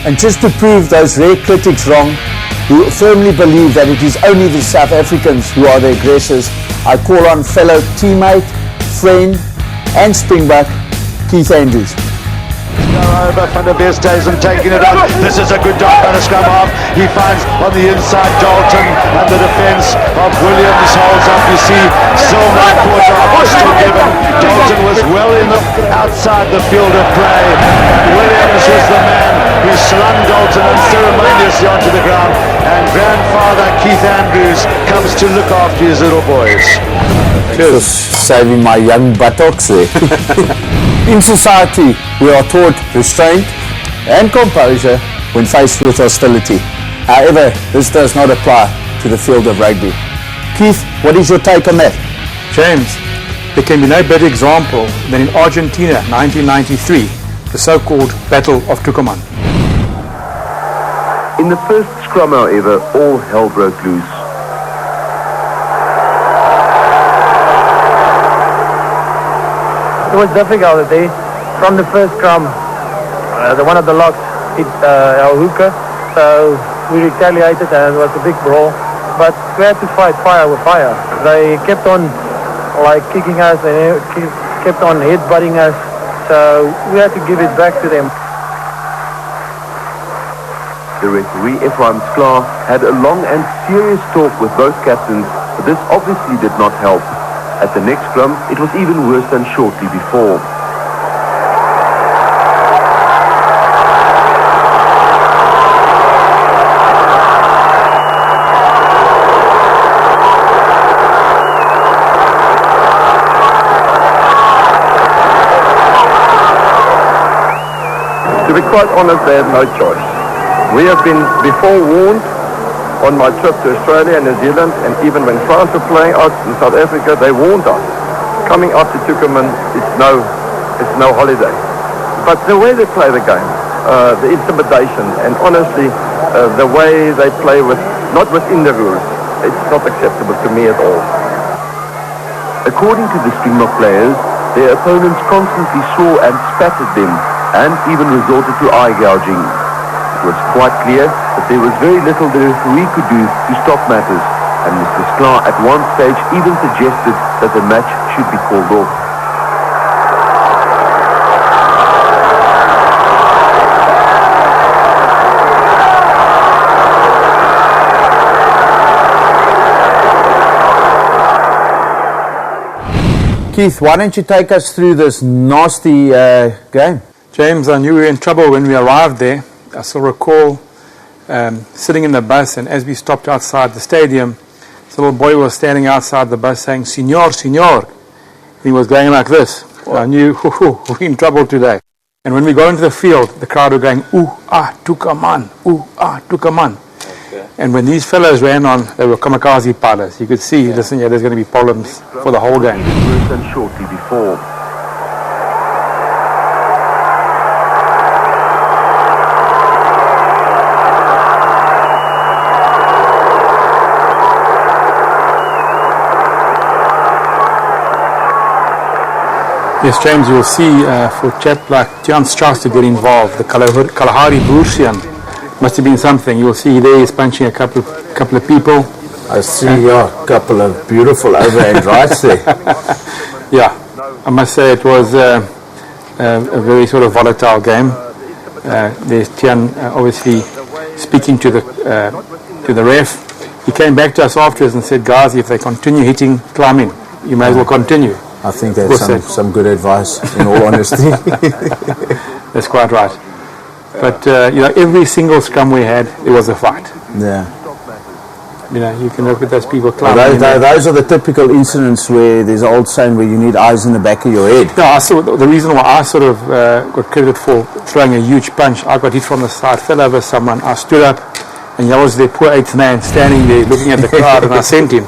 And just to prove those rare critics wrong, who firmly believe that it is only the South Africans who are the aggressors, I call on fellow teammate, friend and Springbok, Keith Andrews. Over van der Best and taking it on. This is a good dog by the scrum half. He finds on the inside Dalton, and the defence of Williams holds up. You see Silver quarter was still given. Dalton was well in the outside the field of play. Williams was the man who slung Dalton unceremoniously onto the ground, and grandfather Keith Andrews comes to look after his little boys. Just saving my young buttocks there. In society, we are taught restraint and composure when faced with hostility. However, this does not apply to the field of rugby. Keith, what is your take on that? James, there can be no better example than in Argentina 1993, the so-called Battle of Tucuman. In the first scrum, however, all hell broke loose. It was difficult today. From the first scrum, one of the locks hit our hooker, so we retaliated and it was a big brawl. But we had to fight fire with fire. They kept on kicking us and kept on headbutting us, so we had to give it back to them. The referee, Ephraim Sklar, had a long and serious talk with both captains, but this obviously did not help. At the next scrum, it was even worse than shortly before. To be quite honest, they had no choice. We have been before warned on my trip to Australia and New Zealand, and even when France were playing out in South Africa, they warned us. Coming up to Tucuman, it's no holiday. But the way they play the game, the intimidation, and honestly, the way they play not within the rules, it's not acceptable to me at all. According to the Springbok players, their opponents constantly swore and spat at them, and even resorted to eye gouging. It was quite clear that there was very little the referee could do to stop matters, and Mr. Sklar at one stage even suggested that the match should be called off. Keith, why don't you take us through this nasty game? James, I knew we were in trouble when we arrived there. I still recall sitting in the bus, and as we stopped outside the stadium, this little boy was standing outside the bus saying, "Senor, senor." And he was going like this. I knew, we're in trouble today. And when we got into the field, the crowd were going, "Ooh, ah, Tucuman, ooh, ah, Tucuman." Okay. And when these fellows ran on, they were kamikaze pilots. You could see, listen, there's going to be problems for the whole game. Worse than shortly before. Yes, James, you'll see for a chap like Jan Strauss to get involved, the Kalahari Boersian must have been something. You'll see there he's punching a couple of people. I see a couple of beautiful overhand rights there. Yeah, I must say it was a very sort of volatile game. There's Tian obviously speaking to the ref. He came back to us afterwards and said, "Guys, if they continue hitting, climb in. You may as well continue." I think that's some good advice, in all honesty. That's quite right. But every single scrum we had, there was a fight. Yeah. You can look at those people climbing. Those are the typical incidents where there's an old saying where you need eyes in the back of your head. No, I saw the reason why I sort of got credited for throwing a huge punch. I got hit from the side, fell over someone. I stood up, and there was the poor eighth man standing there looking at the crowd, and I sent him.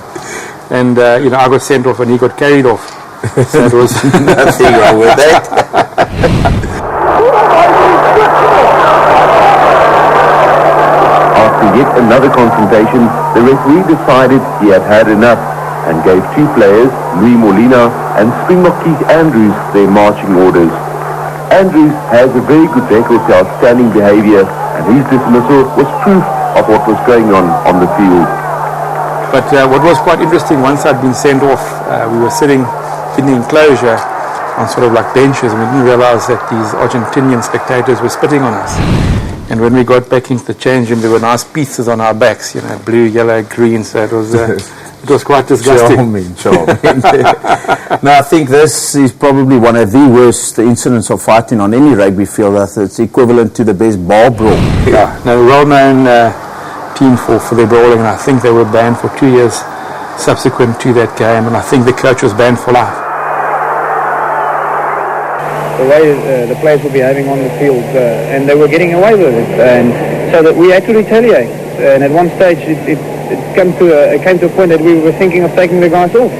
And I got sent off, and he got carried off. So it was nothing wrong with that. After yet another confrontation, the referee decided he had had enough and gave two players, Louis Molina and Springbok Keith Andrews, their marching orders. Andrews has a very good record for outstanding behaviour, and his dismissal was proof of what was going on the field. But what was quite interesting, once I'd been sent off, we were sitting in the enclosure on sort of like benches, and we didn't realize that these Argentinian spectators were spitting on us. And when we got back into the change room, there were nice pieces on our backs, you know, blue, yellow, green, so it was quite disgusting. Charming. Now, I think this is probably one of the worst incidents of fighting on any rugby field. It's equivalent to the best bar brawl. Yeah, no, well-known team for their brawling, and I think they were banned for 2 years subsequent to that game, and I think the coach was banned for life. The way the players were behaving on the field, and they were getting away with it, and so that we had to retaliate. And at one stage, it came to a point that we were thinking of taking the guys off.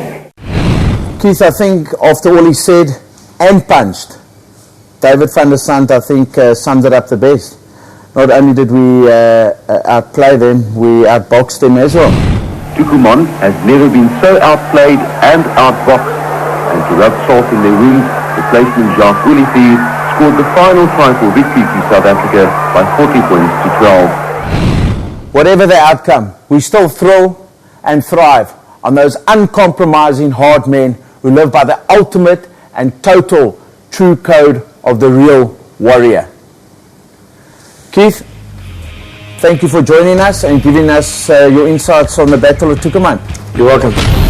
Keith, I think after all he said and punched, David van der Sant, I think, summed it up the best. Not only did we outplay them, we outboxed them as well. Tucuman has never been so outplayed and outboxed, and to rub salt in their wounds, replacement Jacques Olivier scored the final try for victory to South Africa by 40 points to 12. Whatever the outcome, we still thrill and thrive on those uncompromising hard men who live by the ultimate and total true code of the real warrior. Keith, thank you for joining us and giving us your insights on the Battle of Tucuman. You're welcome.